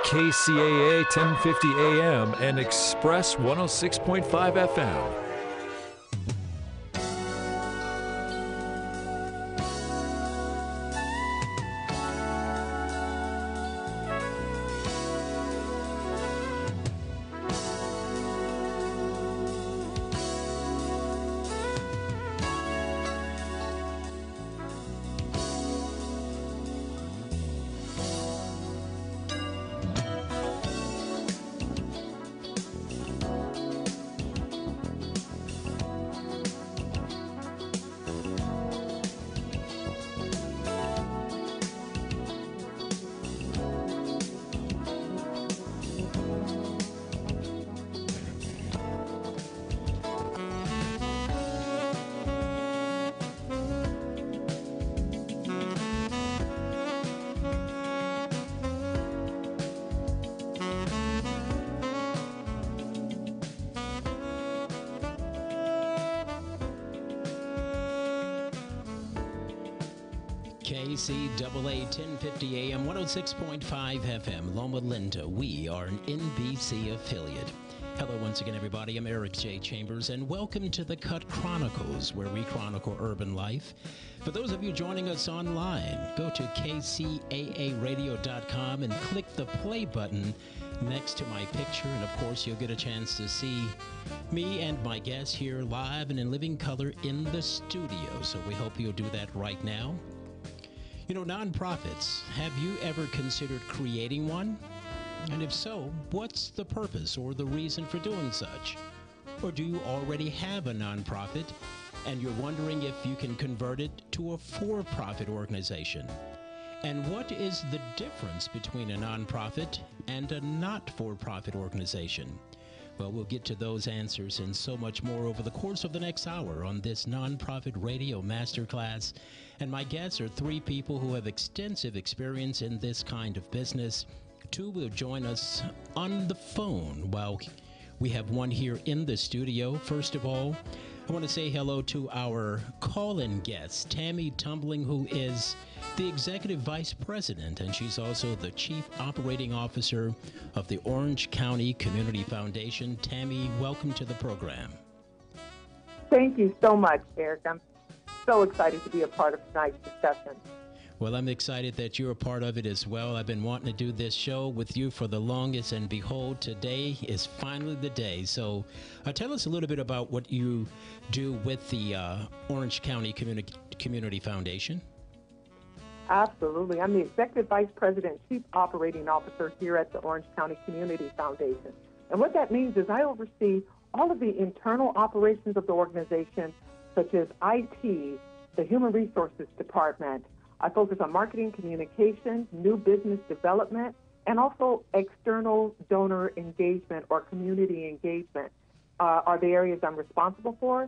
KCAA 1050 AM and Express 106.5 FM. KCAA 1050 AM, 106.5 FM, Loma Linda. We are an NBC affiliate. Hello once again, everybody. I'm Eric J. Chambers, and welcome to the Cut Chronicles, where we chronicle urban life. For those of you joining us online, go to kcaaradio.com and click the play button next to my picture, and of course you'll get a chance to see me and my guests here live and in living color in the studio. So we hope you'll do that right now. You know, nonprofits, have you ever considered creating one? And if so, what's the purpose or the reason for doing such? Or do you already have a nonprofit and you're wondering if you can convert it to a for-profit organization? And what is the difference between a nonprofit and a not-for-profit organization? Well, we'll get to those answers and so much more over the course of the next hour on this Nonprofit Radio Masterclass. And my guests are three people who have extensive experience in this kind of business. Two will join us on the phone while we have one here in the studio. First of all, I want to say hello to our call-in guest, Tammy Tumbling, who is the Executive Vice President, and she's also the Chief Operating Officer of the Orange County Community Foundation. Tammy, welcome to the program. Thank you so much, Eric. I'm so excited to be a part of tonight's discussion. Well, I'm excited that you're a part of it as well. I've been wanting to do this show with you for the longest, and behold, today is finally the day. So tell us a little bit about what you do with the Orange County Community Foundation. Absolutely. I'm the Executive Vice President, Chief Operating Officer here at the Orange County Community Foundation. And what that means is I oversee all of the internal operations of the organization, such as IT, the Human Resources Department. I focus on marketing, communication, new business development, and also external donor engagement or community engagement are the areas I'm responsible for.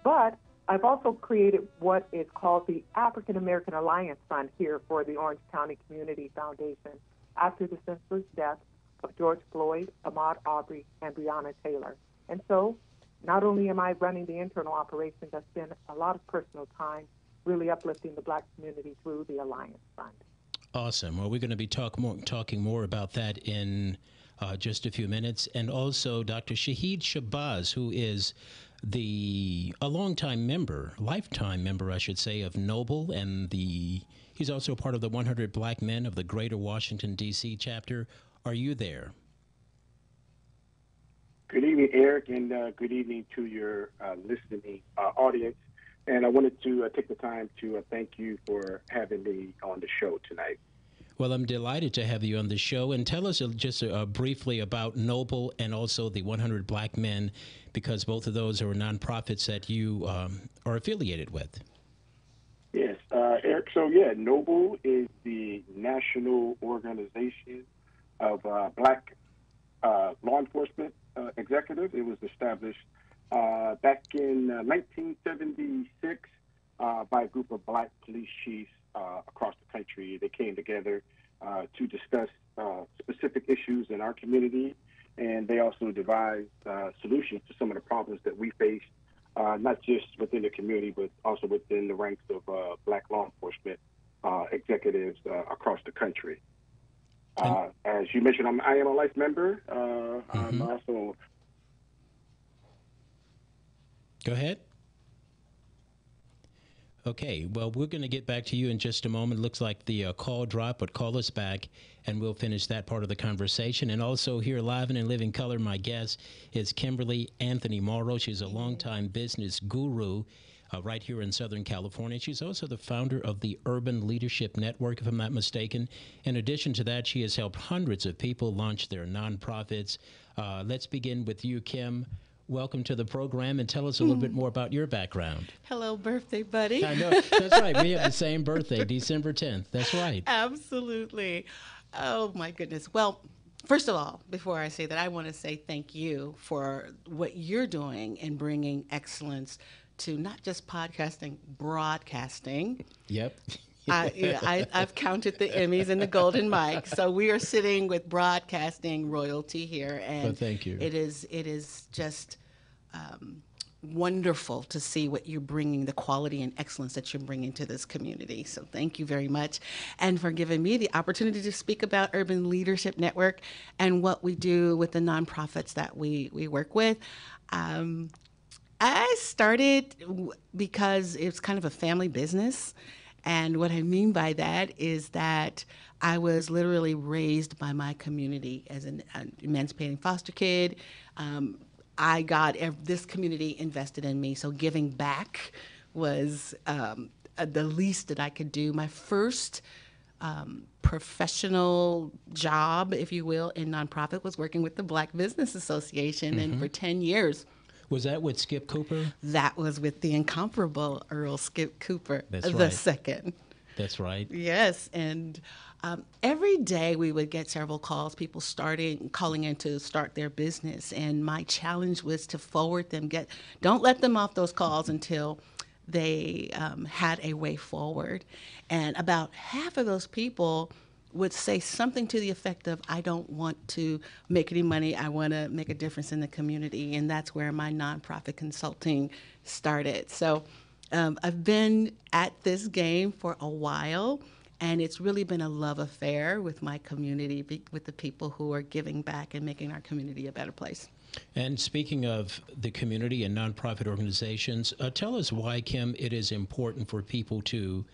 But I've also created what is called the African American Alliance Fund here for the Orange County Community Foundation after the senseless death of George Floyd, Ahmaud Arbery, and Breonna Taylor. And so not only am I running the internal operations, I spend a lot of personal time really uplifting the Black community through the Alliance Fund. Awesome. Well, we're going to be talking more about that in just a few minutes. And also Dr. Shahid Shabazz, who is a lifetime member, I should say, of Noble, and he's also part of the 100 Black Men of the Greater Washington, D.C. chapter. Are you there? Good evening, Eric, and good evening to your listening audience. And I wanted to take the time to thank you for having me on the show tonight. Well, I'm delighted to have you on the show. And tell us just briefly about Noble and also the 100 Black Men, because both of those are nonprofits that you are affiliated with. Yes, Eric. So, yeah, Noble is the national organization of Black law enforcement executives. It was established back in 1976 by a group of Black police chiefs across the country. They came together to discuss specific issues in our community, and they also devised solutions to some of the problems that we face, not just within the community, but also within the ranks of Black law enforcement executives across the country. As you mentioned, I am a life member. I'm also. Go ahead. Okay, well, we're going to get back to you in just a moment. Looks like the call dropped, but call us back, and we'll finish that part of the conversation. And also here live and in living color, my guest is Kimberly Anthony Morrow. She's a longtime business guru right here in Southern California. She's also the founder of the Urban Leadership Network, if I'm not mistaken. In addition to that, she has helped hundreds of people launch their nonprofits. Let's begin with you, Kim. Welcome to the program, and tell us a little bit more about your background. Hello, birthday buddy. I know. That's right. We have the same birthday, December 10th. That's right. Absolutely. Oh, my goodness. Well, first of all, before I say that, I want to say thank you for what you're doing in bringing excellence to not just podcasting, broadcasting. Yep. I've counted the Emmys and the Golden Mike, so we are sitting with broadcasting royalty here, and well, thank you. It is just wonderful to see what you're bringing, the quality and excellence that you're bringing to this community. So thank you very much, and for giving me the opportunity to speak about Urban Leadership Network and what we do with the nonprofits that we work with. I started because it's kind of a family business. And what I mean by that is that I was literally raised by my community as an emancipating foster kid. I got this community invested in me, so giving back was the least that I could do. My first professional job, if you will, in nonprofit was working with the Black Business Association, and for 10 years. Was that with Skip Cooper? That was with the incomparable Earl Skip Cooper, That's the right. second. That's right. Yes, and every day we would get several calls, people calling in to start their business, and my challenge was to forward them, don't let them off those calls until they had a way forward. And about half of those people would say something to the effect of, I don't want to make any money, I want to make a difference in the community. And that's where my nonprofit consulting started. So I've been at this game for a while, and it's really been a love affair with my community, with the people who are giving back and making our community a better place. And speaking of the community and nonprofit organizations, tell us why, Kim, it is important for people to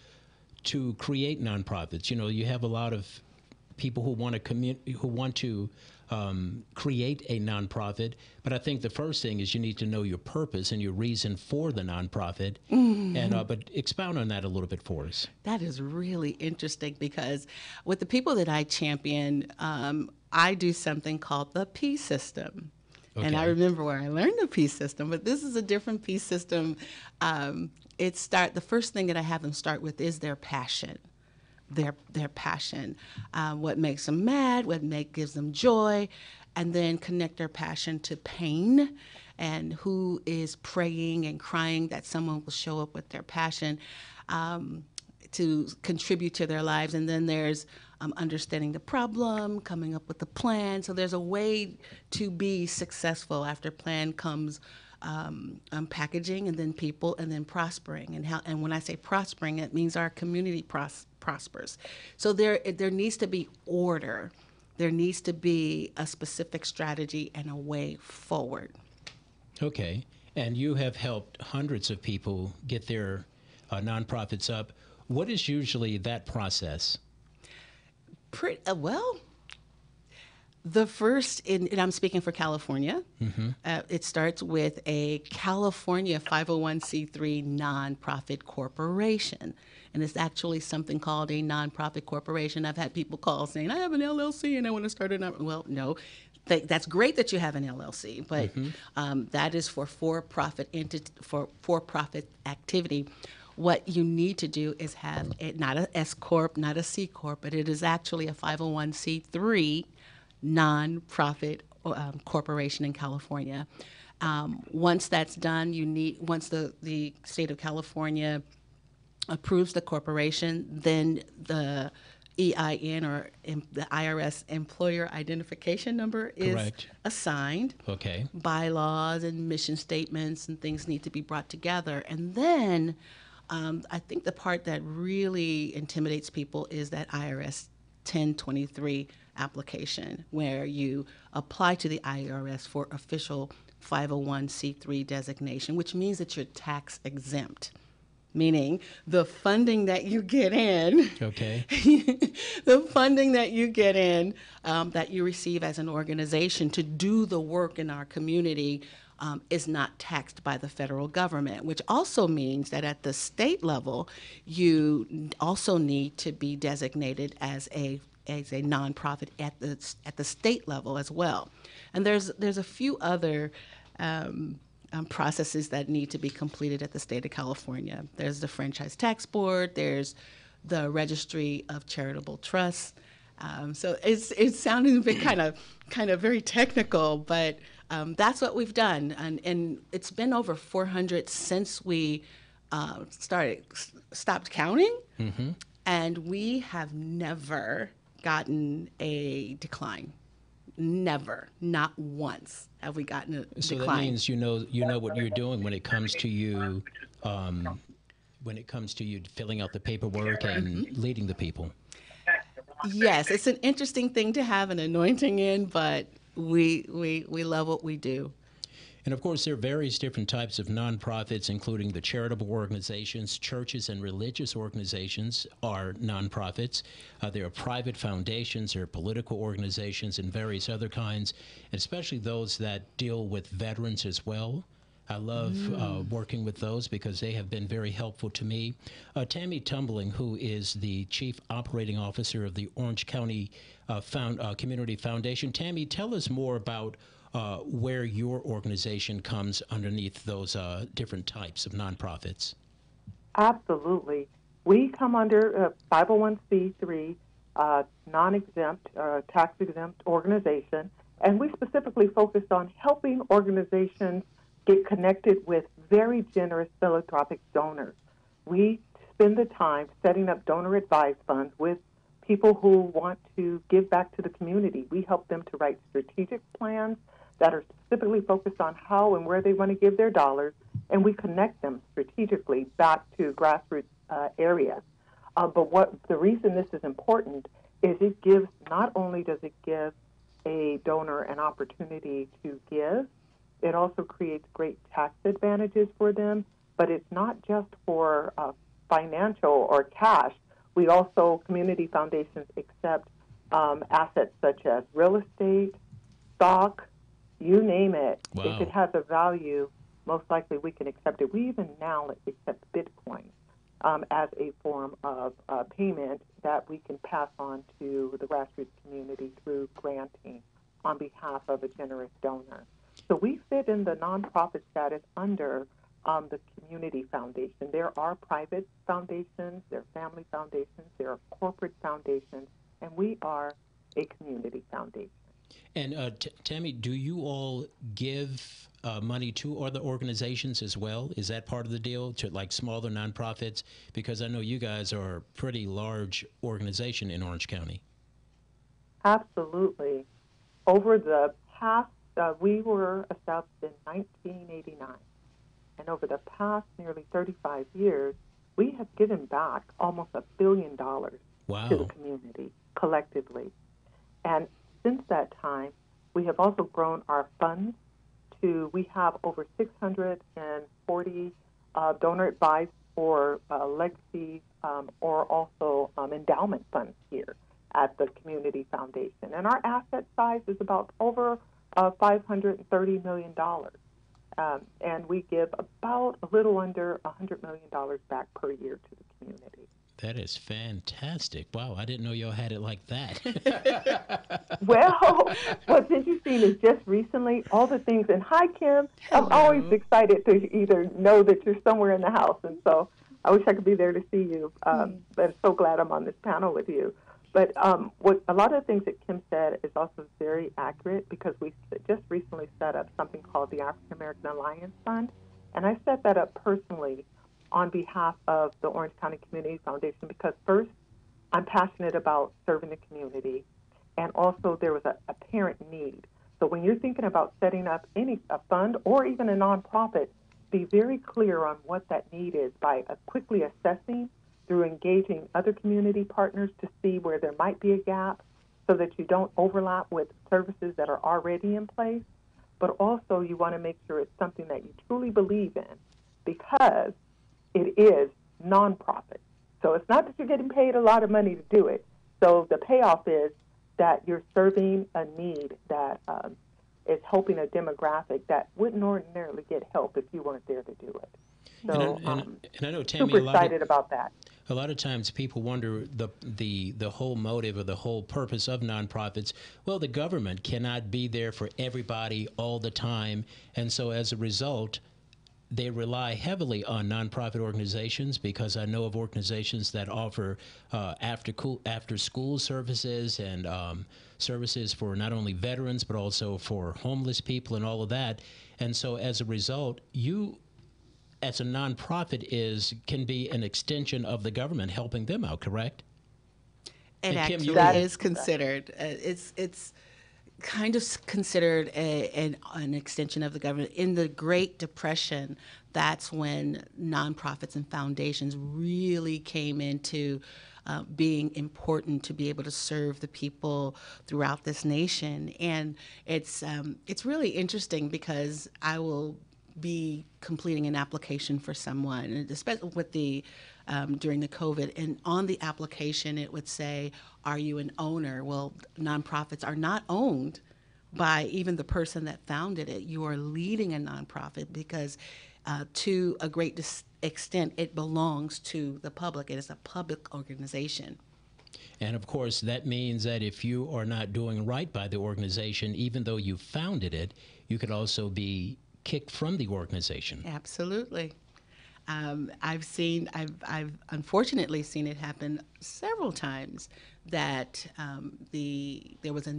create nonprofits. You know, you have a lot of people who want to create a nonprofit, but I think the first thing is you need to know your purpose and your reason for the nonprofit. And but expound on that a little bit for us. That is really interesting, because with the people that I champion, I do something called the P system. Okay. And I remember where I learned the P system, but this is a different P system. The first thing that I have them start with is their passion. Their passion, what makes them mad, gives them joy, and then connect their passion to pain, and who is praying and crying that someone will show up with their passion to contribute to their lives. And then there's understanding the problem, coming up with a plan. So there's a way to be successful. After plan comes packaging, and then people, and then prospering. And when I say prospering, it means our community prospers. So there needs to be order. There needs to be a specific strategy and a way forward. Okay. And you have helped hundreds of people get their nonprofits up. What is usually that process? Well, the first, and I'm speaking for California, it starts with a California 501c3 nonprofit corporation. And it's actually something called a nonprofit corporation. I've had people call saying, I have an LLC and I want to start a nonprofit. Well, no, that's great that you have an LLC, but that is for for-profit activity. What you need to do is have it, not an S Corp, not a C Corp, but it is actually a 501c3 nonprofit corporation in California. Once that's done, once the state of California approves the corporation, then the EIN, or the IRS employer identification number, is Correct. Assigned. Okay. Bylaws and mission statements and things need to be brought together. And then I think the part that really intimidates people is that IRS 1023 application, where you apply to the IRS for official 501c3 designation, which means that you're tax exempt. Meaning the funding that you get in, Okay. the funding that you get in, that you receive as an organization to do the work in our community is not taxed by the federal government, which also means that at the state level, you also need to be designated as a nonprofit at the state level as well. And there's a few other processes that need to be completed at the state of California. There's the Franchise Tax Board. There's the Registry of Charitable Trusts. So it's sounding a bit kind of very technical, but that's what we've done, and it's been over 400 since we stopped counting, and we have never gotten a decline. Never, not once have we gotten a So decline. that means you know what you're doing when it comes to you filling out the paperwork and leading the people. Yes, it's an interesting thing to have an anointing in, but we love what we do. And of course, there are various different types of nonprofits, including the charitable organizations. Churches and religious organizations are nonprofits. There are private foundations, there are political organizations, and various other kinds, and especially those that deal with veterans as well. I love working with those because they have been very helpful to me. Tammy Tumbling, who is the Chief Operating Officer of the Orange County Community Foundation. Tammy, tell us more about where your organization comes underneath those different types of nonprofits. Absolutely. We come under a 501c3 non-exempt, tax-exempt organization, and we specifically focus on helping organizations get connected with very generous philanthropic donors. We spend the time setting up donor advised funds with people who want to give back to the community. We help them to write strategic plans that are specifically focused on how and where they want to give their dollars, and we connect them strategically back to grassroots areas. But the reason this is important is not only does it give a donor an opportunity to give, it also creates great tax advantages for them, but it's not just for financial or cash. We also, community foundations accept assets such as real estate, stock, you name it. Wow. If it has a value, most likely we can accept it. We even now accept Bitcoin as a form of payment that we can pass on to the grassroots community through granting on behalf of a generous donor. So we fit in the nonprofit status under the community foundation. There are private foundations, there are family foundations, there are corporate foundations, and we are a community foundation. And Tammy, do you all give money to other organizations as well? Is that part of the deal, to like smaller nonprofits? Because I know you guys are a pretty large organization in Orange County. Absolutely. Over the past, we were established in 1989, and over the past nearly 35 years, we have given back almost $1 billion Wow. to the community collectively. And since that time, we have also grown our funds we have over 640 donor advised for legacy or also endowment funds here at the Community Foundation. And our asset size is about over $530 million. And we give about a little under $100 million back per year to the community. That is fantastic. Wow, I didn't know y'all had it like that. Well, what's interesting is just recently, all the things, and hi, Kim. Hello. I'm always excited to either know that you're somewhere in the house, and so I wish I could be there to see you, but I'm so glad I'm on this panel with you. But what a lot of the things that Kim said is also very accurate, because we just recently set up something called the African American Alliance Fund, and I set that up personally on behalf of the Orange County Community Foundation, because first, I'm passionate about serving the community, and also there was a apparent need. So when you're thinking about setting up a fund or even a nonprofit, be very clear on what that need is by quickly assessing through engaging other community partners to see where there might be a gap so that you don't overlap with services that are already in place. But also you want to make sure it's something that you truly believe in because it is nonprofit. So it's not that you're getting paid a lot of money to do it. So the payoff is that you're serving a need that is helping a demographic that wouldn't ordinarily get help if you weren't there to do it. So and I know, Tammy, super excited about that. A lot of times people wonder the whole motive or the whole purpose of nonprofits. Well, the government cannot be there for everybody all the time. And so as a result, they rely heavily on nonprofit organizations, because I know of organizations that offer after school services and services for not only veterans but also for homeless people and all of that. And so as a result, you as a nonprofit can be an extension of the government helping them out, correct? It And Kim, actually is considered. It's kind of considered an extension of the government. In the Great Depression, that's when nonprofits and foundations really came into being important to be able to serve the people throughout this nation. And it's really interesting because I will be completing an application for someone, and especially with the during the COVID, and on the application it would say, are you an owner? Well, nonprofits are not owned by even the person that founded it. You are leading a nonprofit because to a great extent it belongs to the public. It is a public organization. And of course, that means that if you are not doing right by the organization, even though you founded it, you could also be kicked from the organization. Absolutely. I've unfortunately seen it happen several times that there was a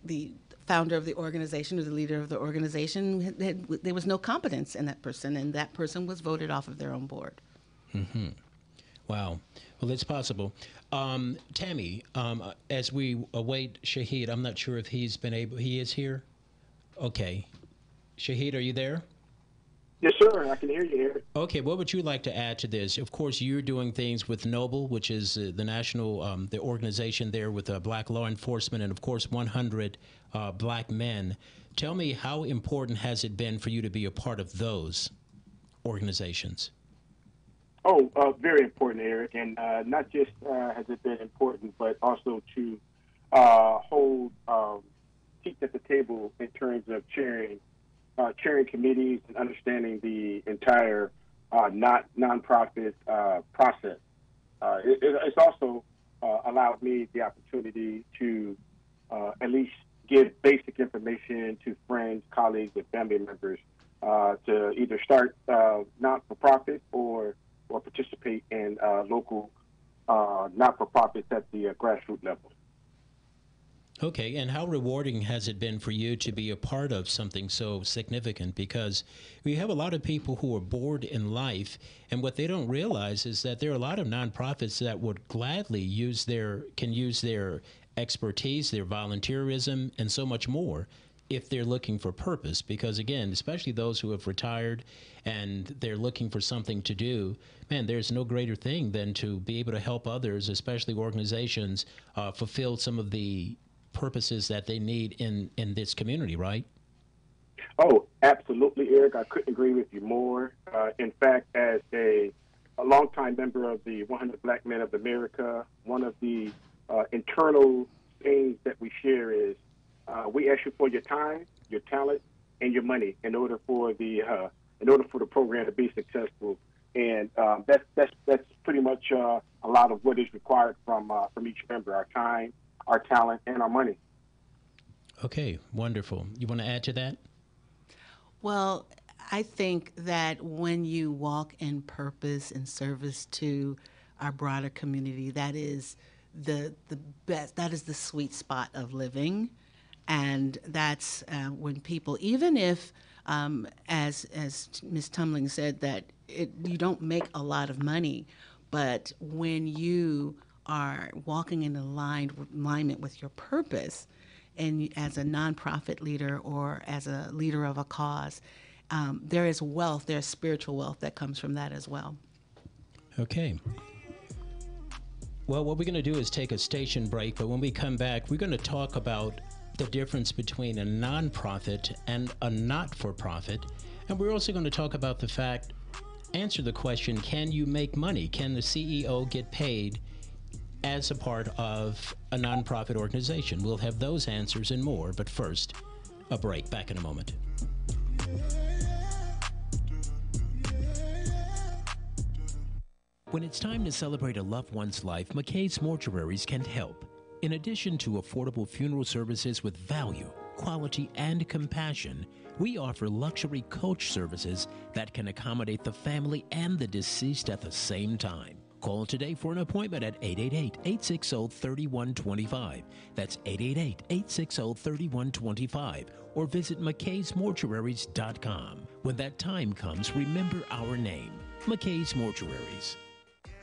the founder of the organization or the leader of the organization there was no competence in that person, and that person was voted off of their own board. Mm-hmm. Wow. Well, it's possible. Tammy, as we await Shahid, I'm not sure if he is here? Okay. Shahid, are you there? Yes, sir. I can hear you, Eric. Okay. What would you like to add to this? Of course, you're doing things with Noble, which is the national, the organization there with black law enforcement, and of course 100 black men. Tell me, how important has it been for you to be a part of those organizations? Oh, very important, Eric, and not just has it been important, but also to hold seats at the table in terms of chairing committees and understanding the entire nonprofit process. It's also allowed me the opportunity to at least give basic information to friends, colleagues, and family members to either start not-for-profit or participate in local not-for-profits at the grassroots level. Okay, and how rewarding has it been for you to be a part of something so significant? Because we have a lot of people who are bored in life, and what they don't realize is that there are a lot of nonprofits that would gladly can use their expertise, their volunteerism, and so much more if they're looking for purpose. Because again, especially those who have retired and they're looking for something to do, man, there's no greater thing than to be able to help others, especially organizations, fulfill some of the purposes that they need in this community, right? Oh, absolutely, Eric. I couldn't agree with you more. In fact, as a longtime member of the 100 Black Men of America, one of the internal things that we share is we ask you for your time, your talent, and your money in order for the program to be successful. And that's pretty much a lot of what is required from each member: our time, our talent, and our money. Okay, wonderful. You want to add to that? Well, I think that when you walk in purpose and service to our broader community, that is the best. That is the sweet spot of living, and that's when people, even if, as Ms. Tumling said, that you don't make a lot of money, but when you are walking in alignment with your purpose, and as a nonprofit leader or as a leader of a cause, there is wealth, there's spiritual wealth that comes from that as well. Okay. Well, what we're going to do is take a station break, but when we come back, we're going to talk about the difference between a nonprofit and a not-for-profit. And we're also going to talk about the fact, answer the question, can you make money? Can the CEO get paid as a part of a nonprofit organization? We'll have those answers and more, but first, a break. Back in a moment. When it's time to celebrate a loved one's life, McKay's Mortuaries can help. In addition to affordable funeral services with value, quality, and compassion, we offer luxury coach services that can accommodate the family and the deceased at the same time. Call today for an appointment at 888-860-3125. That's 888-860-3125. Or visit McKaysMortuaries.com. When that time comes, remember our name, McKay's Mortuaries.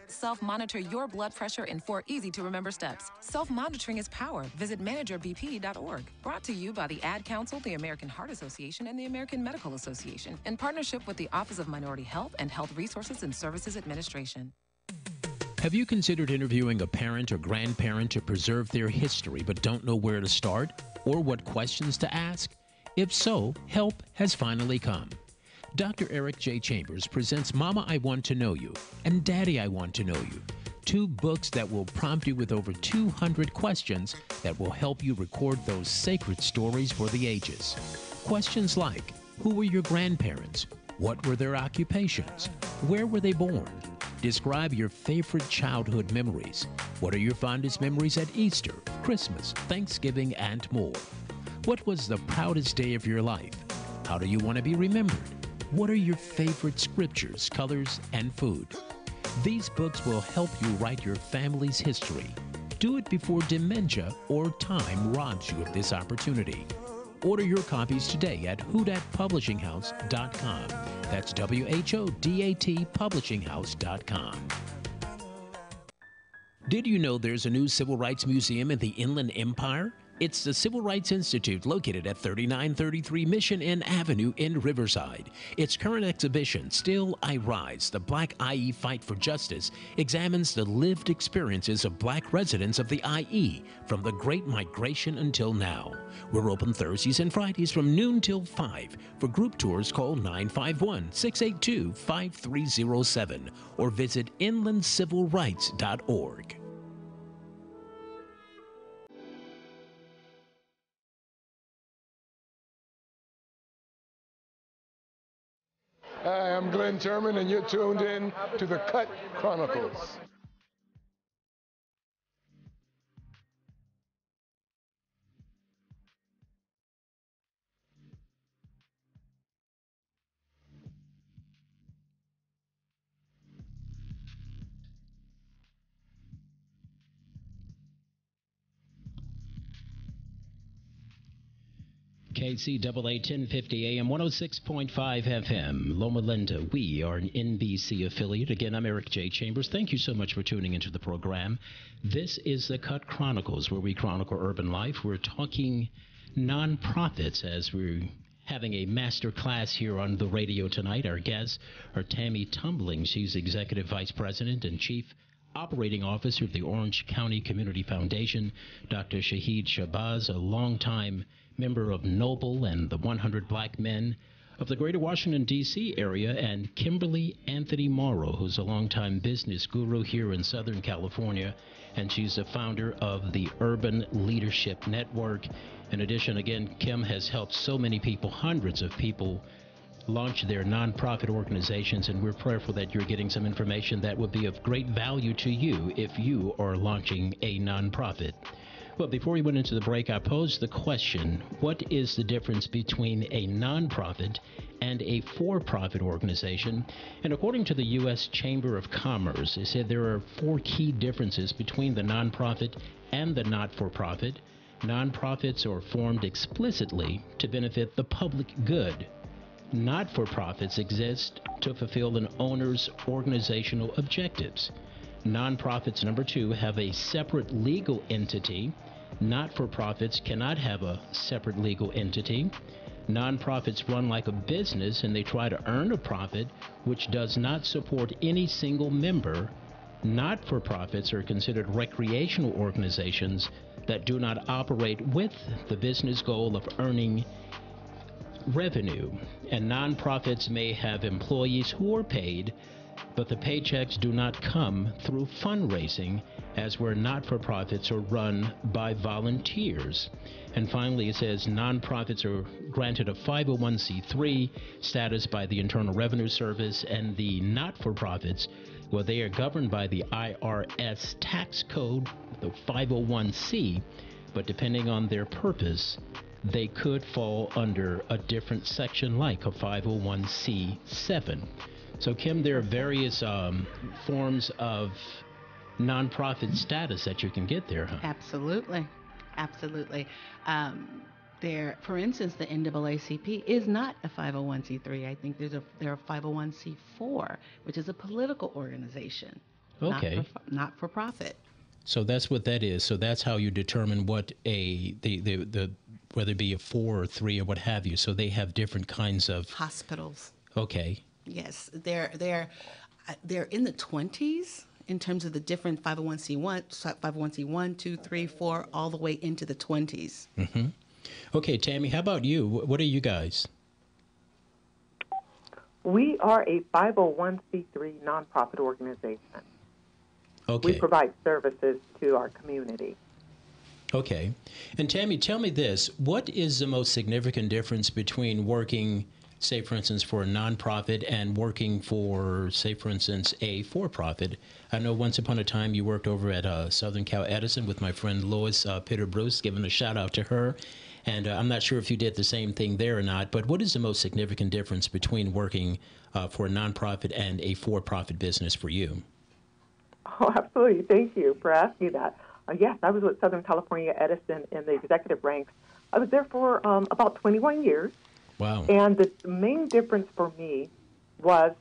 Self-monitor your blood pressure in 4 easy-to-remember steps. Self-monitoring is power. Visit managerbp.org. Brought to you by the Ad Council, the American Heart Association, and the American Medical Association, in partnership with the Office of Minority Health and Health Resources and Services Administration. Have you considered interviewing a parent or grandparent to preserve their history but don't know where to start or what questions to ask? If so, help has finally come. Dr. Eric J. Chambers presents Mama, I Want to Know You and Daddy, I Want to Know You, 2 books that will prompt you with over 200 questions that will help you record those sacred stories for the ages. Questions like, who were your grandparents? What were their occupations? Where were they born? Describe your favorite childhood memories. What are your fondest memories at Easter, Christmas, Thanksgiving, and more? What was the proudest day of your life? How do you want to be remembered? What are your favorite scriptures, colors, and food? These books will help you write your family's history. Do it before dementia or time robs you of this opportunity. Order your copies today at whodatpublishinghouse.com. That's WHODAT publishinghouse.com. Did you know there's a new Civil Rights Museum in the Inland Empire? It's the Civil Rights Institute located at 3933 Mission Inn Avenue in Riverside. Its current exhibition, Still I Rise, the Black IE Fight for Justice, examines the lived experiences of Black residents of the IE from the Great Migration until now. We're open Thursdays and Fridays from noon till 5. For group tours, call 951-682-5307 or visit inlandcivilrights.org. Hi, I'm Glenn Turman, and you're tuned in to the Cut Chronicles. KCAA 1050 AM, 106.5 FM, Loma Linda. We are an NBC affiliate. Again, I'm Eric J. Chambers. Thank you so much for tuning into the program. This is the Cut Chronicles, where we chronicle urban life. We're talking nonprofits as we're having a master class here on the radio tonight. Our guests are Tammy Tumbling. She's Executive Vice President and Chief Operating Officer of the Orange County Community Foundation. Dr. Shahid Shabazz, a longtime member of Noble and the 100 Black Men of the Greater Washington, D.C. area, and Kimberly Anthony Morrow, who's a longtime business guru here in Southern California, and she's the founder of the Urban Leadership Network. In addition, again, Kim has helped so many people, hundreds of people, launch their nonprofit organizations, and we're prayerful that you're getting some information that would be of great value to you if you are launching a nonprofit. Well, before we went into the break, I posed the question, what is the difference between a nonprofit and a for-profit organization? And according to the U.S. Chamber of Commerce, they said there are 4 key differences between the nonprofit and the not-for-profit. Nonprofits are formed explicitly to benefit the public good. Not-for-profits exist to fulfill an owner's organizational objectives. Nonprofits, number 2, have a separate legal entity. Not-for-profits cannot have a separate legal entity. Nonprofits run like a business and they try to earn a profit, which does not support any single member. Not-for-profits are considered recreational organizations that do not operate with the business goal of earning revenue. And nonprofits may have employees who are paid, but the paychecks do not come through fundraising, as where not-for-profits are run by volunteers. And finally, it says nonprofits are granted a 501c3 status by the Internal Revenue Service, and the not-for-profits, well, they are governed by the IRS tax code, the 501c, but depending on their purpose, they could fall under a different section like a 501c7. So, Kim, there are various forms of nonprofit status that you can get there, huh? Absolutely. Absolutely. There, for instance, the NAACP is not a 501c3. I think they're a 501c4, which is a political organization. Okay. Not for profit. So that's what that is. So that's how you determine what the whether it be a 4 or 3 or what have you. So they have different kinds of hospitals. Okay. Yes, they're in the 20s in terms of the different 501c1, 2, 3, 4, all the way into the 20s. Mm-hmm. Okay, Tammy, how about you? What are you guys? We are a 501c3 nonprofit organization. Okay. We provide services to our community. Okay. And Tammy, tell me this. What is the most significant difference between working, say, for instance, for a nonprofit and working for, say, for instance, a for-profit? I know once upon a time you worked over at Southern Cal Edison with my friend Lois Pitter Bruce, giving a shout-out to her. And I'm not sure if you did the same thing there or not, but what is the most significant difference between working for a nonprofit and a for-profit business for you? Oh, absolutely. Thank you for asking that. Yes, I was with Southern California Edison in the executive ranks. I was there for about 21 years. Wow. And the main difference for me was,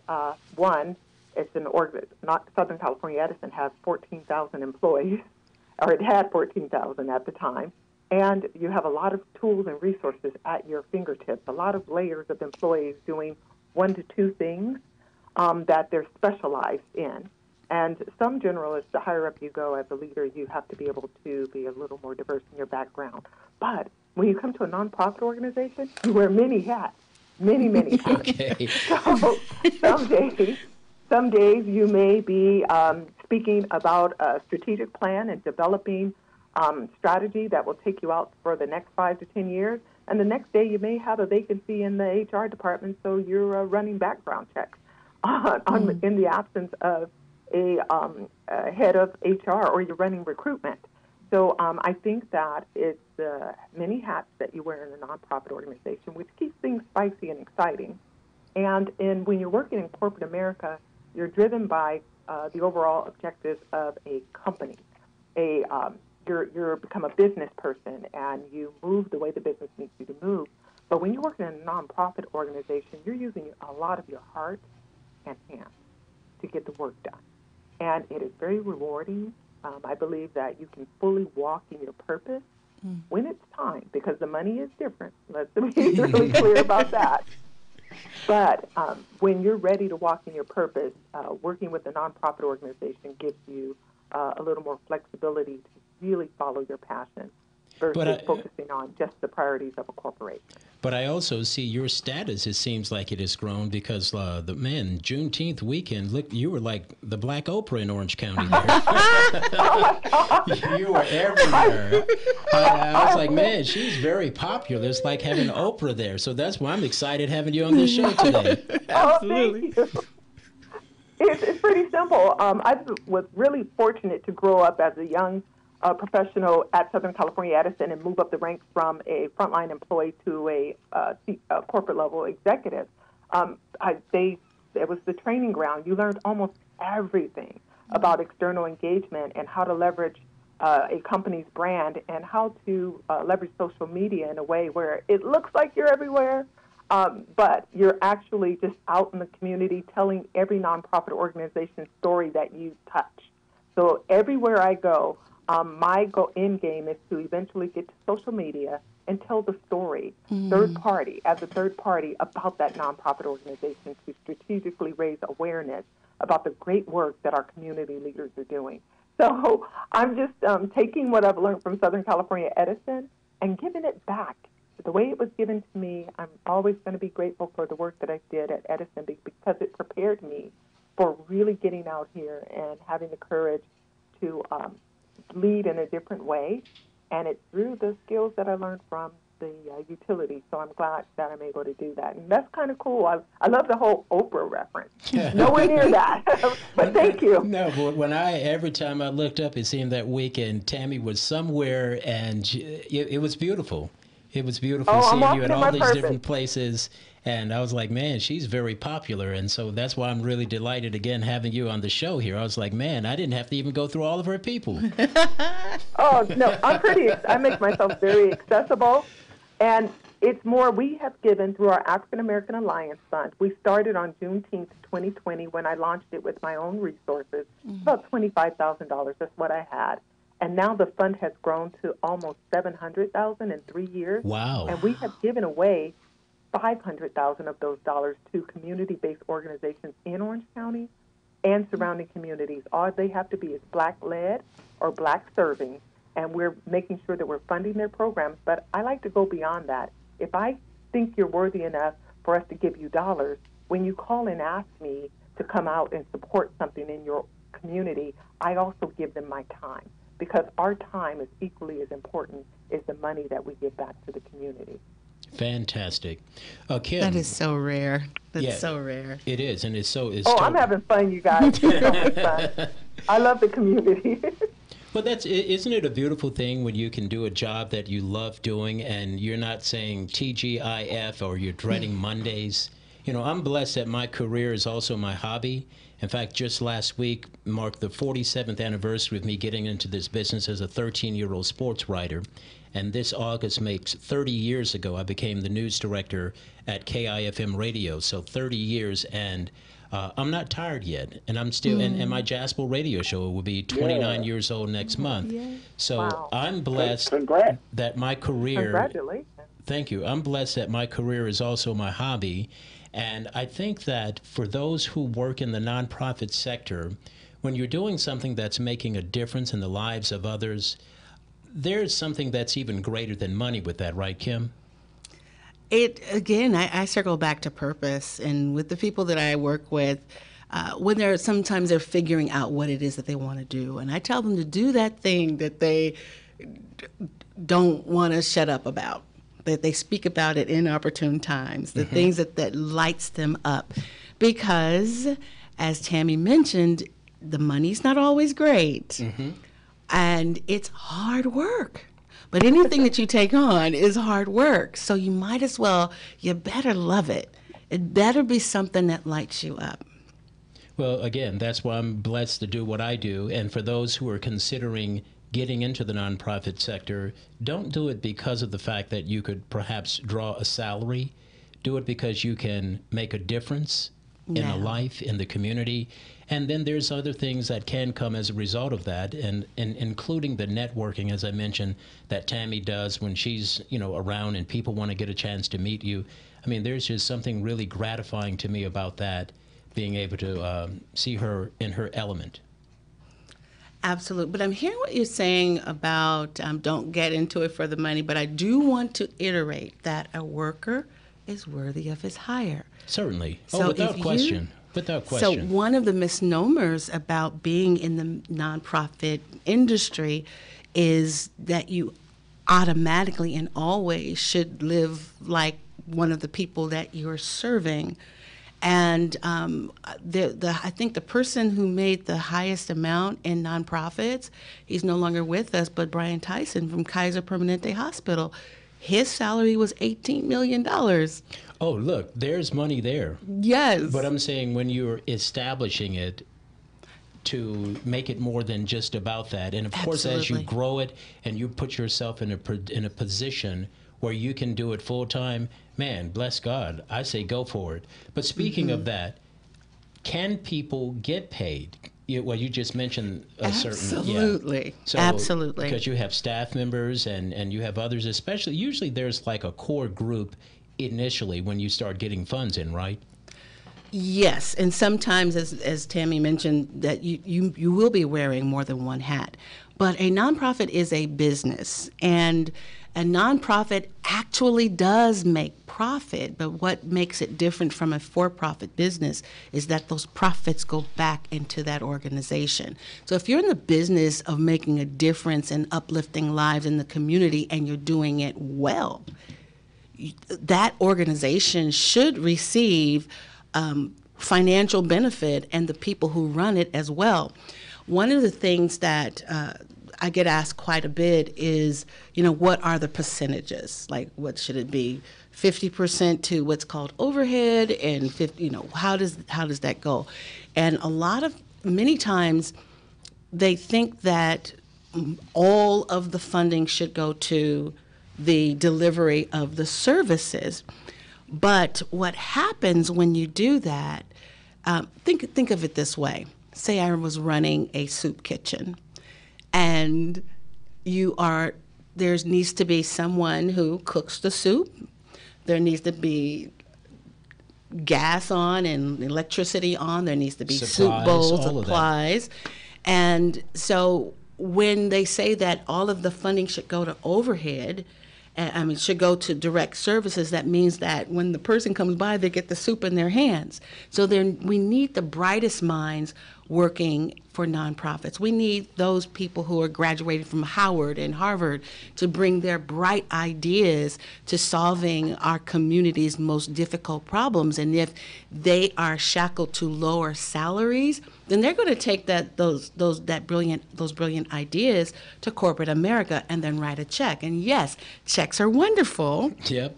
one, it's not Southern California Edison has 14,000 employees, or it had 14,000 at the time. And you have a lot of tools and resources at your fingertips, a lot of layers of employees doing 1 to 2 things that they're specialized in. And some generalists, the higher up you go as a leader, you have to be able to be a little more diverse in your background. But when you come to a nonprofit organization, you wear many hats, many hats. Okay. So some days you may be speaking about a strategic plan and developing strategy that will take you out for the next 5 to 10 years. And the next day you may have a vacancy in the HR department, so you're running background checks in the absence of a head of HR, or you're running recruitment. So I think that it's many hats that you wear in a nonprofit organization, which keeps things spicy and exciting. And when you're working in corporate America, you're driven by the overall objectives of a company. You're become a business person, and you move the way the business needs you to move. But when you're working in a nonprofit organization, you're using a lot of your heart and hands to get the work done. And it is very rewarding. I believe that you can fully walk in your purpose when it's time, because the money is different. Let's be really clear about that. But when you're ready to walk in your purpose, working with a nonprofit organization gives you a little more flexibility to really follow your passion versus focusing on just the priorities of a corporation. But I also see your status, it seems like it has grown, because Juneteenth weekend, look, you were like the Black Oprah in Orange County there. You were everywhere. I was like, man, she's very popular. It's like having Oprah there. So that's why I'm excited having you on this show today. Absolutely. Oh, thank you. It's pretty simple. I was really fortunate to grow up as a young professional at Southern California Edison and move up the ranks from a frontline employee to a corporate level executive. It was the training ground. You learned almost everything about external engagement and how to leverage a company's brand and how to leverage social media in a way where it looks like you're everywhere, but you're actually just out in the community telling every nonprofit organization's story that you touch. So everywhere I go, My end game is to eventually get to social media and tell the story, as a third party, about that nonprofit organization to strategically raise awareness about the great work that our community leaders are doing. So I'm just taking what I've learned from Southern California Edison and giving it back. The way it was given to me, I'm always going to be grateful for the work that I did at Edison because it prepared me for really getting out here and having the courage to lead in a different way. And it's through the skills that I learned from the utility. So I'm glad that I'm able to do that. And that's kind of cool. I love the whole Oprah reference. Nowhere near that. But thank you. No, but every time I looked up, it seemed that weekend Tammy was somewhere, and it was beautiful. It was beautiful seeing you at all these different places. And I was like, man, she's very popular. And so that's why I'm really delighted again having you on the show here. I was like, man, I didn't have to even go through all of her people. Oh, no, I make myself very accessible. And it's more, we have given through our African American Alliance Fund. We started on Juneteenth, 2020, when I launched it with my own resources. About $25,000, that's what I had. And now the fund has grown to almost $700,000 in 3 years. Wow. And we have given away $500,000 of those dollars to community-based organizations in Orange County and surrounding communities. All they have to be is Black-led or Black-serving, and we're making sure that we're funding their programs. But I like to go beyond that. If I think you're worthy enough for us to give you dollars, when you call and ask me to come out and support something in your community, I also give them my time, because our time is equally as important as the money that we give back to the community. Fantastic. Kim. That is so rare. That's so rare. It is, and it's so... I'm having fun, you guys. It's so much fun. I love the community. But isn't it a beautiful thing when you can do a job that you love doing and you're not saying TGIF or you're dreading Mondays? You know, I'm blessed that my career is also my hobby. In fact, just last week marked the 47th anniversary of me getting into this business as a 13-year-old sports writer. And this August makes 30 years ago I became the news director at KIFM Radio. So 30 years, and I'm not tired yet. And I'm still, and my Jasper radio show will be 29 years old next month. So I'm blessed that my career... Congratulations. Thank you. I'm blessed that my career is also my hobby. And I think that for those who work in the nonprofit sector, when you're doing something that's making a difference in the lives of others, there's something that's even greater than money with that, right, Kim? I circle back to purpose. And with the people that I work with, when sometimes they're figuring out what it is that they want to do. And I tell them to do that thing that they don't want to shut up about, that they speak about it in opportune times, the things that lights them up. Because, as Tammy mentioned, the money's not always great. And it's hard work. But anything that you take on is hard work. So you better love it. It better be something that lights you up. Well, again, that's why I'm blessed to do what I do. And for those who are considering getting into the nonprofit sector, don't do it because of the fact that you could perhaps draw a salary. Do it because you can make a difference in a life, in the community. And then there's other things that can come as a result of that, and including the networking, as I mentioned, that Tammy does when she's, around and people want to get a chance to meet you. I mean, there's just something really gratifying to me about that, being able to see her in her element. Absolutely. But I'm hearing what you're saying about don't get into it for the money, but I do want to iterate that a worker is worthy of his hire. Certainly. Without question. Without question. So one of the misnomers about being in the nonprofit industry is that you automatically and always should live like one of the people that you're serving. And I think the person who made the highest amount in nonprofits, he's no longer with us, but Brian Tyson from Kaiser Permanente Hospital, his salary was $18 million. Oh, look, there's money there. Yes. But I'm saying when you're establishing it to make it more than just about that. And of course, as you grow it and you put yourself in a position where you can do it full time, man, bless God, I say go for it. But speaking of that, can people get paid? You just mentioned a Absolutely. certain... So, absolutely. Because you have staff members and you have others, especially, usually there's like a core group initially when you start getting funds in, right? Yes, and sometimes, as Tammy mentioned, that you will be wearing more than one hat. But a nonprofit is a business, and a nonprofit actually does make profit, but what makes it different from a for-profit business is that those profits go back into that organization. So if you're in the business of making a difference and uplifting lives in the community and you're doing it well, that organization should receive financial benefit, and the people who run it as well. One of the things that I get asked quite a bit is, what are the percentages? Like, what should it be? 50% to what's called overhead, and 50, how does that go? And many times, they think that all of the funding should go to the delivery of the services. But what happens when you do that, think of it this way. Say I was running a soup kitchen, and there needs to be someone who cooks the soup. There needs to be gas on and electricity on. There needs to be soup bowls, supplies. And so when they say that all of the funding should go to overhead, should go to direct services, that means that when the person comes by, they get the soup in their hands. So we need the brightest minds working for nonprofits. We need those people who are graduating from Howard and Harvard to bring their bright ideas to solving our community's most difficult problems. And if they are shackled to lower salaries, then they're going to take those brilliant ideas to corporate America and then write a check. And yes, checks are wonderful. Yep.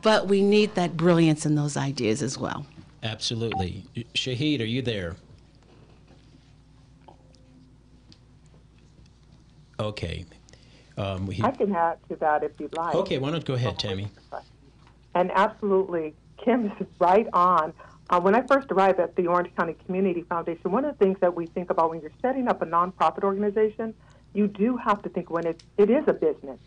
But we need that brilliance in those ideas as well. Absolutely. Shahid, are you there? Okay. I can add to that if you'd like. Okay, why not go ahead, Tammy? And absolutely, Kim is right on. When I first arrived at the Orange County Community Foundation, one of the things that we think about when you're setting up a nonprofit organization, you do have to think when it is a business.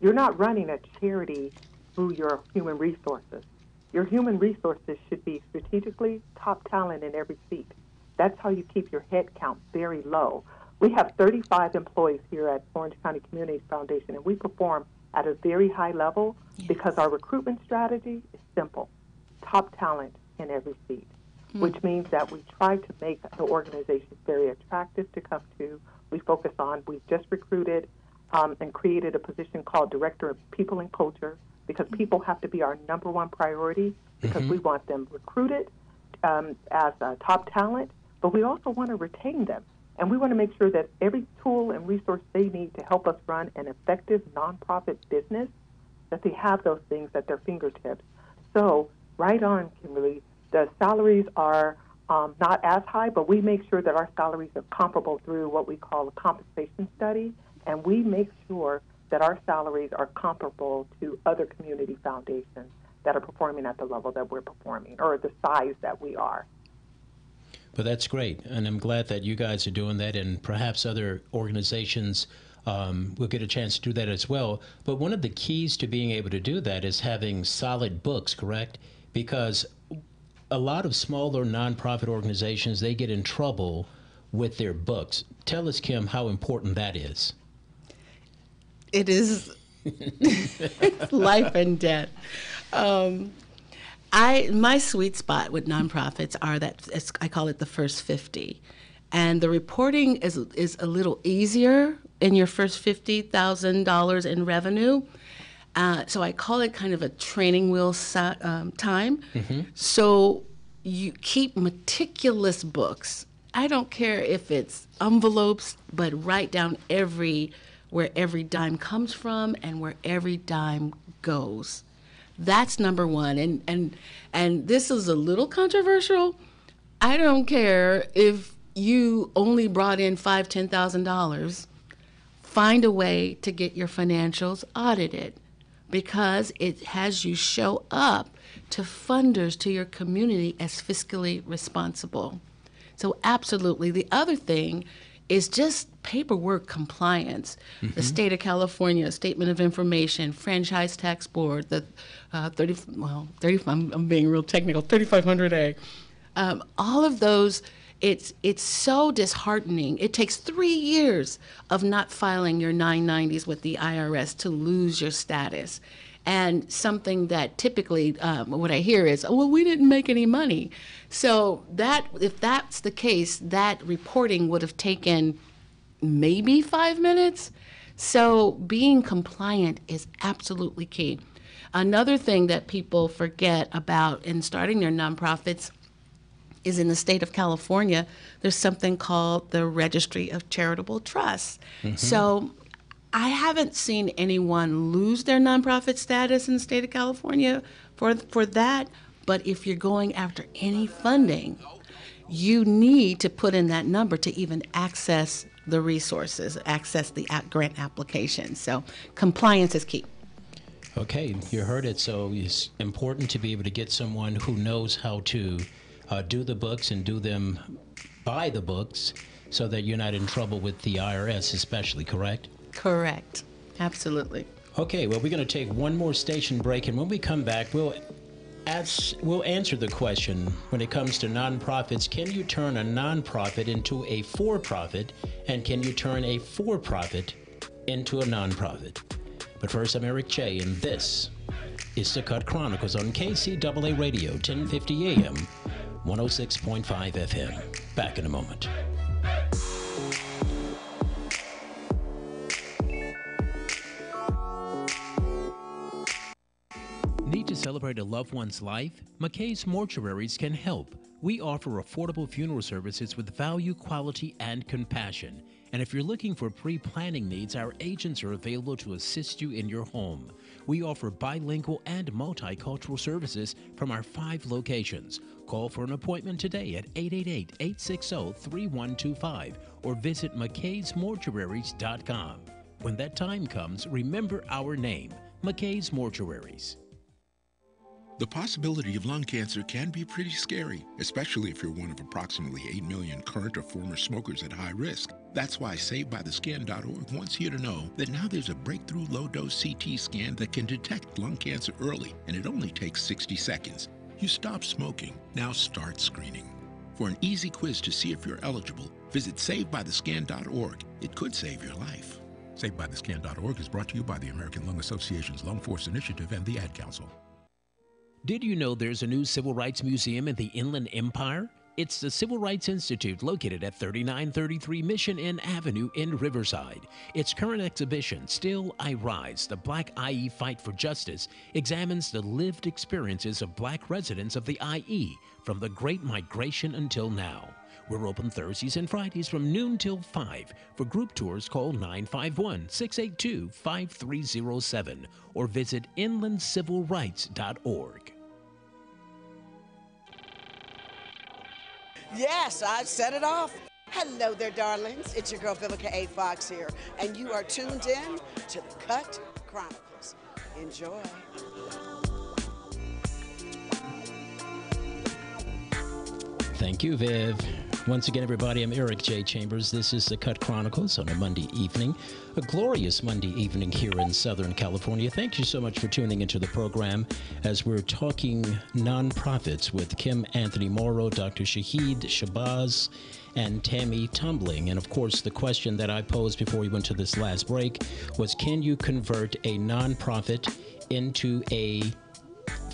You're not running a charity through your human resources. Your human resources should be strategically top talent in every seat. That's how you keep your head count very low. We have 35 employees here at Orange County Community Foundation, and we perform at a very high level because our recruitment strategy is simple. Top talent in every seat, which means that we try to make the organization very attractive to come to. We've just recruited and created a position called Director of People and Culture, because people have to be our number one priority, because we want them recruited as top talent, but we also want to retain them. And we want to make sure that every tool and resource they need to help us run an effective nonprofit business, that they have those things at their fingertips. So, right on, Kimberly, the salaries are not as high, but we make sure that our salaries are comparable through what we call a compensation study, and we make sure that our salaries are comparable to other community foundations that are performing at the level that we're performing, or the size that we are. But that's great, and I'm glad that you guys are doing that, and perhaps other organizations will get a chance to do that as well. But one of the keys to being able to do that is having solid books, correct? Because a lot of smaller nonprofit organizations, they get in trouble with their books. Tell us, Kim, how important that is. It is life and death. My sweet spot with nonprofits are I call it the first 50. And the reporting is a little easier in your first $50,000 in revenue. So I call it kind of a training wheel time. So you keep meticulous books. I don't care if it's envelopes, but write down where every dime comes from and where every dime goes. That's number one. And this is a little controversial. I don't care if you only brought in $5,000, $10,000. Find a way to get your financials audited, because it has you show up to funders, to your community, as fiscally responsible. So absolutely. The other thing is just paperwork compliance. The state of California Statement of Information, Franchise Tax Board, the I'm being real technical, 3500A. All of those, it's so disheartening. It takes 3 years of not filing your 990s with the IRS to lose your status. And something that typically, what I hear is, oh, well, we didn't make any money. So that, if that's the case, that reporting would have taken maybe 5 minutes. So being compliant is absolutely key. Another thing that people forget about in starting their nonprofits is in the state of California, there's something called the Registry of Charitable Trusts. So I haven't seen anyone lose their nonprofit status in the state of California for that, but if you're going after any funding, you need to put in that number to even access the resources, access the grant application. So compliance is key. Okay, you heard it. So it's important to be able to get someone who knows how to do the books and do them by the books so that you're not in trouble with the IRS especially, correct? Correct. Absolutely. Okay, well, we're going to take one more station break, and when we come back, we'll answer the question when it comes to nonprofits. Can you turn a nonprofit into a for-profit, and can you turn a for-profit into a nonprofit? But first, I'm Eric J., and this is The Cut Chronicles on KCAA Radio, 1050 AM, 106.5 FM. Back in a moment. Need to celebrate a loved one's life? McKay's Mortuaries can help. We offer affordable funeral services with value, quality, and compassion. And if you're looking for pre-planning needs, our agents are available to assist you in your home. We offer bilingual and multicultural services from our 5 locations. Call for an appointment today at 888-860-3125 or visit mckaysmortuaries.com. When that time comes, remember our name, McKay's Mortuaries. The possibility of lung cancer can be pretty scary, especially if you're one of approximately 8 million current or former smokers at high risk. That's why SaveByTheScan.org wants you to know that now there's a breakthrough low-dose CT scan that can detect lung cancer early, and it only takes 60 seconds. You stop smoking, now start screening. For an easy quiz to see if you're eligible, visit SaveByTheScan.org. It could save your life. SaveByTheScan.org is brought to you by the American Lung Association's Lung Force Initiative and the Ad Council. Did you know there's a new Civil Rights Museum in the Inland Empire? It's the Civil Rights Institute located at 3933 Mission Inn Avenue in Riverside. Its current exhibition, Still I Rise, The Black IE Fight for Justice, examines the lived experiences of black residents of the IE from the Great Migration until now. We're open Thursdays and Fridays from noon till 5. For group tours, call 951-682-5307 or visit inlandcivilrights.org. Yes, I set it off. Hello there, darlings. It's your girl, Vivica A. Fox here, and you are tuned in to The Cut Chronicles. Enjoy. Thank you, Viv. Once again, everybody, I'm Eric J. Chambers. This is The Cut Chronicles on a Monday evening, a glorious Monday evening here in Southern California. Thank you so much for tuning into the program as we're talking nonprofits with Kim Anthony Morrow, Dr. Shahid Shabazz, and Tammy Tumbling. And of course, the question that I posed before we went to this last break was, can you convert a nonprofit into a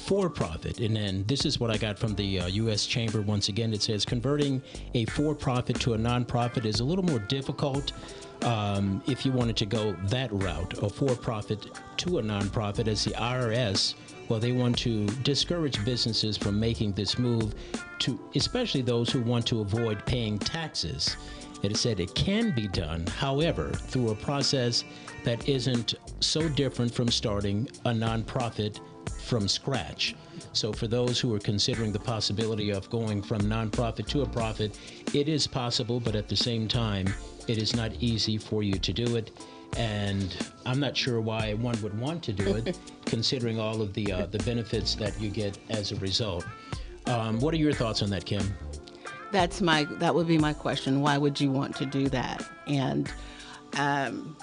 for-profit? And then this is what I got from the U.S. Chamber. Once again, it says converting a for-profit to a nonprofit is a little more difficult if you wanted to go that route, a for-profit to a nonprofit, as the IRS, well, they want to discourage businesses from making this move, to especially those who want to avoid paying taxes. It said it can be done, however, through a process that isn't so different from starting a nonprofit from scratch. So for those who are considering the possibility of going from nonprofit to a profit, it is possible, but at the same time, it is not easy for you to do it. And I'm not sure why one would want to do it, considering all of the benefits that you get as a result. What are your thoughts on that, Kim? That would be my question. Why would you want to do that? And I'm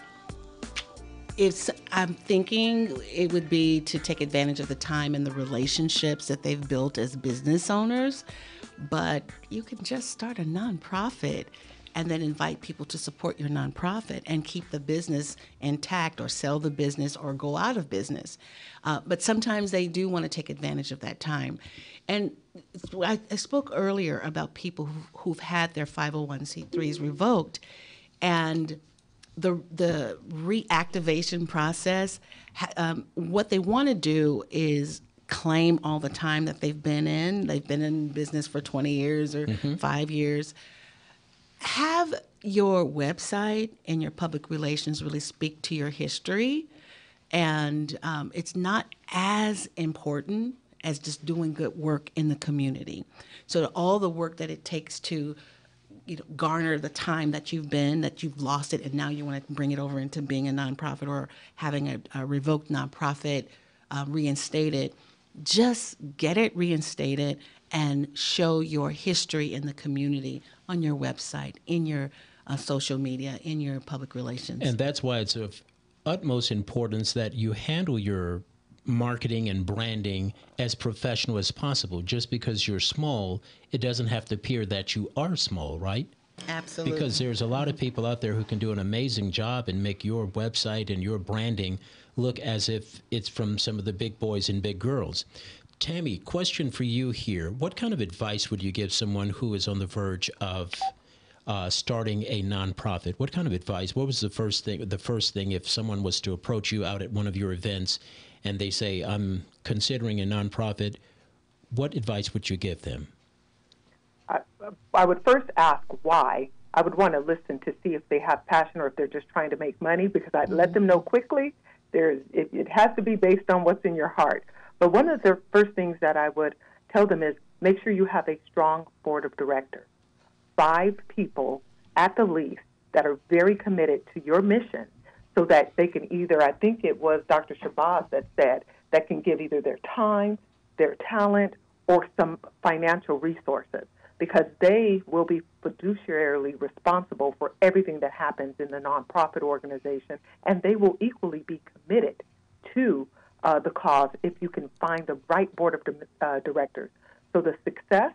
thinking it would be to take advantage of the time and the relationships that they've built as business owners. But you can just start a nonprofit and then invite people to support your nonprofit and keep the business intact, or sell the business or go out of business. But sometimes they do want to take advantage of that time. And I spoke earlier about people who've had their 501c3s revoked, and the reactivation process, what they want to do is claim all the time that they've been in. They've been in business for 20 years or 5 years. Have your website and your public relations really speak to your history. And it's not as important as just doing good work in the community. So all the work that it takes to garner the time that you've lost it, and now you want to bring it over into being a nonprofit or having a revoked nonprofit reinstated. Just get it reinstated and show your history in the community on your website, in your social media, in your public relations. And that's why it's of utmost importance that you handle your marketing and branding as professional as possible. Just because you're small, it doesn't have to appear that you are small, right? Absolutely. Because there's a lot of people out there who can do an amazing job and make your website and your branding look as if it's from some of the big boys and big girls. Tammy, question for you here. What kind of advice would you give someone who is on the verge of starting a nonprofit? What kind of advice? What was the first thing if someone was to approach you out at one of your events and they say, I'm considering a nonprofit, what advice would you give them? I would first ask why. I would want to listen to see if they have passion or if they're just trying to make money, because I'd let them know quickly. It has to be based on what's in your heart. But one of the first things that I would tell them is make sure you have a strong board of directors. 5 people at the least that are very committed to your mission, so that they can either, I think it was Dr. Shabazz that said, that can give either their time, their talent, or some financial resources, because they will be fiduciarily responsible for everything that happens in the nonprofit organization, and they will equally be committed to the cause if you can find the right board of directors. So the success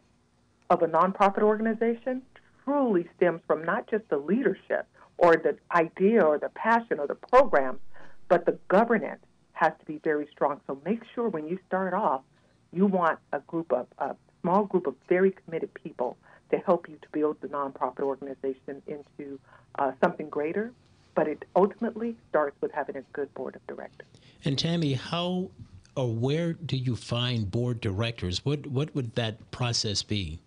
of a nonprofit organization truly stems from not just the leadership or the idea or the passion or the programs, but the governance has to be very strong. So make sure when you start off, you want a small group of very committed people to help you to build the nonprofit organization into something greater. But it ultimately starts with having a good board of directors. And Tammy, how or where do you find board directors? What would that process be?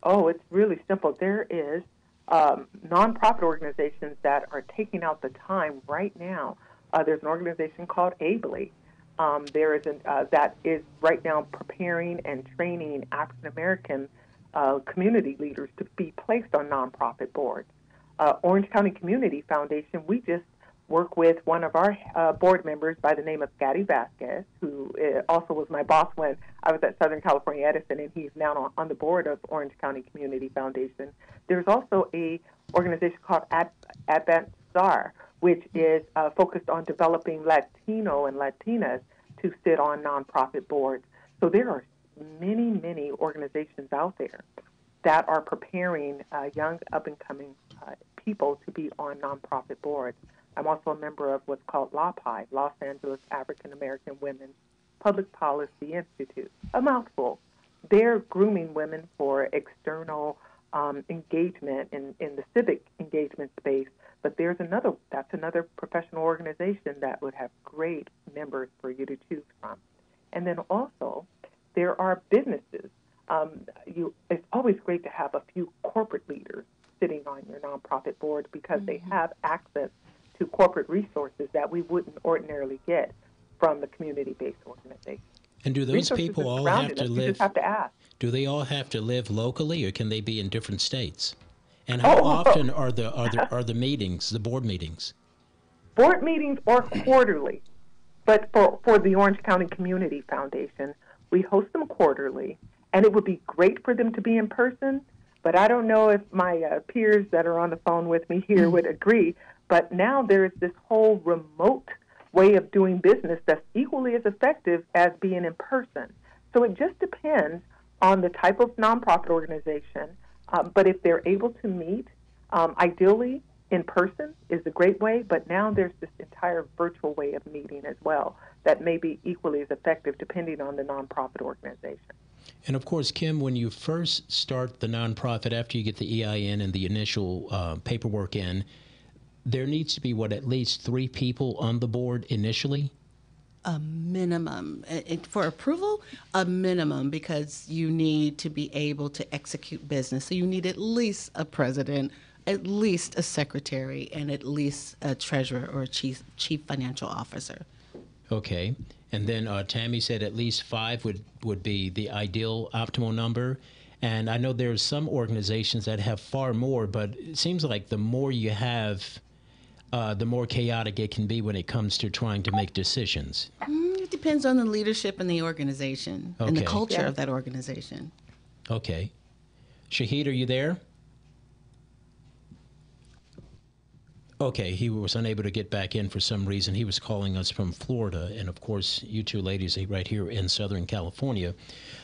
Oh, it's really simple. There is nonprofit organizations that are taking out the time right now. There's an organization called Ably. There is that is right now preparing and training African American community leaders to be placed on nonprofit boards. Orange County Community Foundation, we just work with one of our board members by the name of Gaddy Vasquez, who also was my boss when I was at Southern California Edison, and he's now on the board of Orange County Community Foundation. There's also a organization called Advent Star, which is focused on developing Latino and Latinas to sit on nonprofit boards. So there are many, many organizations out there that are preparing young, up-and-coming people to be on nonprofit boards. I'm also a member of what's called LAPI, Los Angeles African American Women's Public Policy Institute, a mouthful. They're grooming women for external engagement in the civic engagement space, but that's another professional organization that would have great members for you to choose from. And then also, there are businesses. It's always great to have a few corporate leaders sitting on your nonprofit board, because they have access to corporate resources that we wouldn't ordinarily get from the community-based organization. And do those people all have to live? You just have to ask. Do they all have to live locally, or can they be in different states? And how often are the meetings, the board meetings? Board meetings are quarterly, but for the Orange County Community Foundation, we host them quarterly, And it would be great for them to be in person, but I don't know if my peers that are on the phone with me here would agree. But now there is this whole remote way of doing business that's equally as effective as being in person. So it just depends on the type of nonprofit organization. But if they're able to meet, ideally in person is a great way, but now there's this entire virtual way of meeting as well that may be equally as effective depending on the nonprofit organization. And of course, Kim, when you first start the nonprofit, after you get the EIN and the initial paperwork in, there needs to be, at least 3 people on the board initially? A minimum. For approval, a minimum, because you need to be able to execute business. So you need at least a president, at least a secretary, and at least a treasurer or a chief financial officer. Okay. And then Tammy said at least 5 would be the ideal optimal number. And I know there's some organizations that have far more, but it seems like the more you have, the more chaotic it can be when it comes to trying to make decisions. It depends on the leadership in the organization and the culture of that organization. Okay. Shahid, are you there? Okay, he was unable to get back in for some reason. He was calling us from Florida, and of course, you two ladies are right here in Southern California.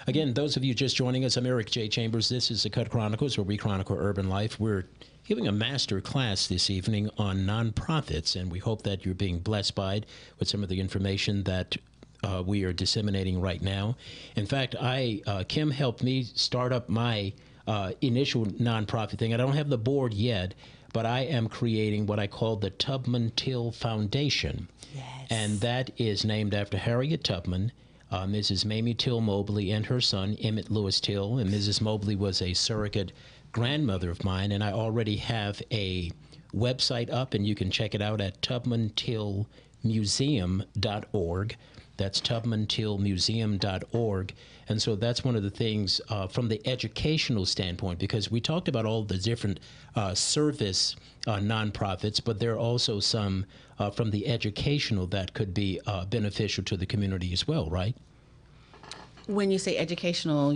Again, those of you just joining us, I'm Eric J. Chambers. This is the Cut Chronicles, where we chronicle urban life. We're giving a master class this evening on nonprofits, and we hope that you're being blessed by it with some of the information that we are disseminating right now. In fact, Kim helped me start up my initial nonprofit thing. I don't have the board yet, but I am creating what I call the Tubman Till Foundation. Yes. And that is named after Harriet Tubman, Mrs. Mamie Till Mobley, and her son, Emmett Lewis Till. And Mrs. Mobley was a surrogate grandmother of mine, and I already have a website up, and you can check it out at tubmantillmuseum.org. That's tubmantillmuseum.org. And so that's one of the things from the educational standpoint, because we talked about all the different service nonprofits, but there are also some from the educational that could be beneficial to the community as well, right? When you say educational,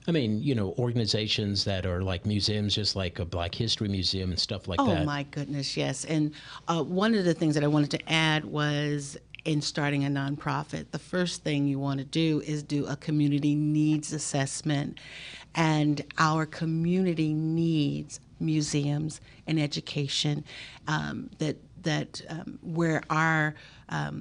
I mean, organizations that are like museums, just like a Black History Museum and stuff like that. Oh, my goodness, yes. And one of the things that I wanted to add was, in starting a nonprofit, the first thing you want to do is do a community needs assessment. And our community needs museums and education where our,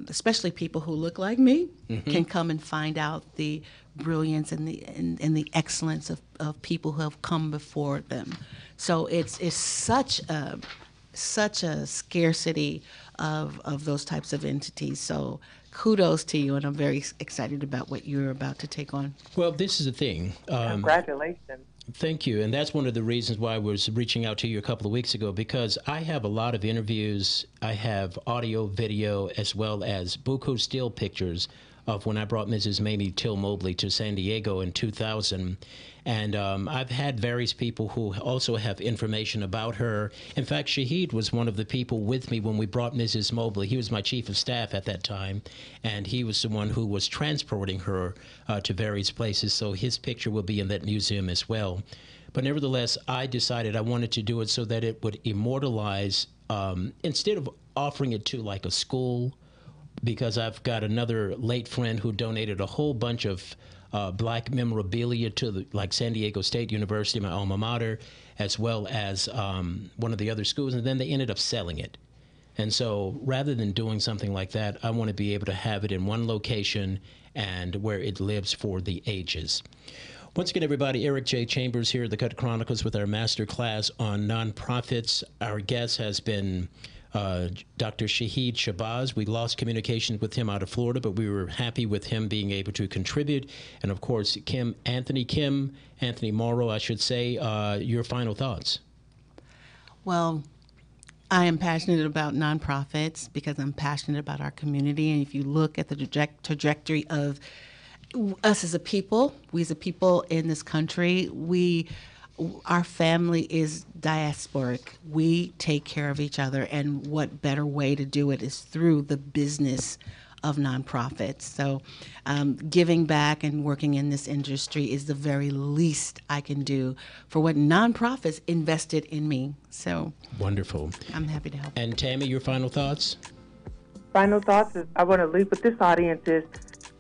especially people who look like me, can come and find out the brilliance and the excellence of people who have come before them. So it's such a scarcity of those types of entities. So kudos to you, and I'm very excited about what you're about to take on. Well, this is the thing. Congratulations. Thank you. And that's one of the reasons why I was reaching out to you a couple of weeks ago, because I have a lot of interviews. I have audio, video, as well as buku still pictures of when I brought Mrs. Mamie Till Mobley to San Diego in 2000. And I've had various people who also have information about her. In fact, Shahid was one of the people with me when we brought Mrs. Mobley. He was my chief of staff at that time, and he was the one who was transporting her to various places. So his picture will be in that museum as well. But nevertheless, I decided I wanted to do it so that it would immortalize, instead of offering it to like a school, because I've got another late friend who donated a whole bunch of Black memorabilia to like San Diego State University, my alma mater, as well as one of the other schools, and then they ended up selling it. And so rather than doing something like that, I want to be able to have it in one location and where it lives for the ages. Once again, everybody, Eric J. Chambers here at the Cut Chronicles with our master class on nonprofits. Our guest has been Dr. Shahid Shabazz. We lost communication with him out of Florida, but we were happy with him being able to contribute. And of course, Anthony Morrow, I should say, your final thoughts. Well, I am passionate about nonprofits because I'm passionate about our community. And if you look at the trajectory of us as a people, we as a people in this country, our family is diasporic. We take care of each other, and what better way to do it is through the business of nonprofits. So giving back and working in this industry is the very least I can do for what nonprofits invested in me. So wonderful. I'm happy to help. And Tammy, your final thoughts? Final thoughts is I want to leave with this audience is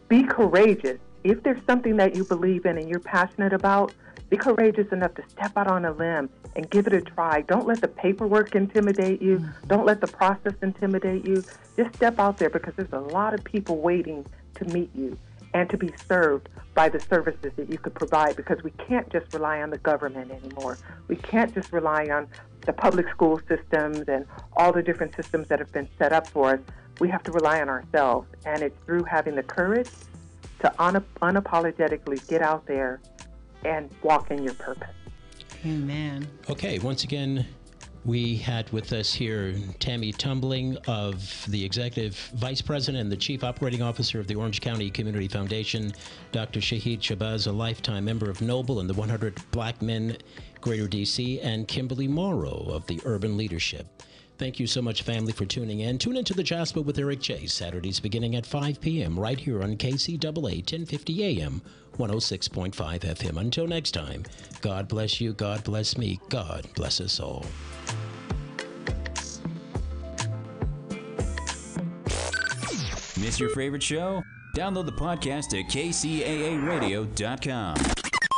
be courageous. If there's something that you believe in and you're passionate about, be courageous enough to step out on a limb and give it a try. Don't let the paperwork intimidate you. Mm-hmm. Don't let the process intimidate you. Just step out there because there's a lot of people waiting to meet you and to be served by the services that you could provide, because we can't just rely on the government anymore. We can't just rely on the public school systems and all the different systems that have been set up for us. We have to rely on ourselves, and it's through having the courage to unapologetically get out there and walk in your purpose. Amen. Okay, once again, we had with us here Tammy Tumbling, of the Executive Vice President and the Chief Operating Officer of the Orange County Community Foundation, Dr. Shahid Shabazz, a lifetime member of Noble and the 100 Black Men Greater DC, and Kimberly Morrow of the Urban Leadership. Thank you so much, family, for tuning in. Tune into The Jasper with Eric Chase, Saturdays beginning at 5 p.m. right here on KCAA 1050 AM, 106.5 FM. Until next time, God bless you, God bless me, God bless us all. Miss your favorite show? Download the podcast at kcaaradio.com.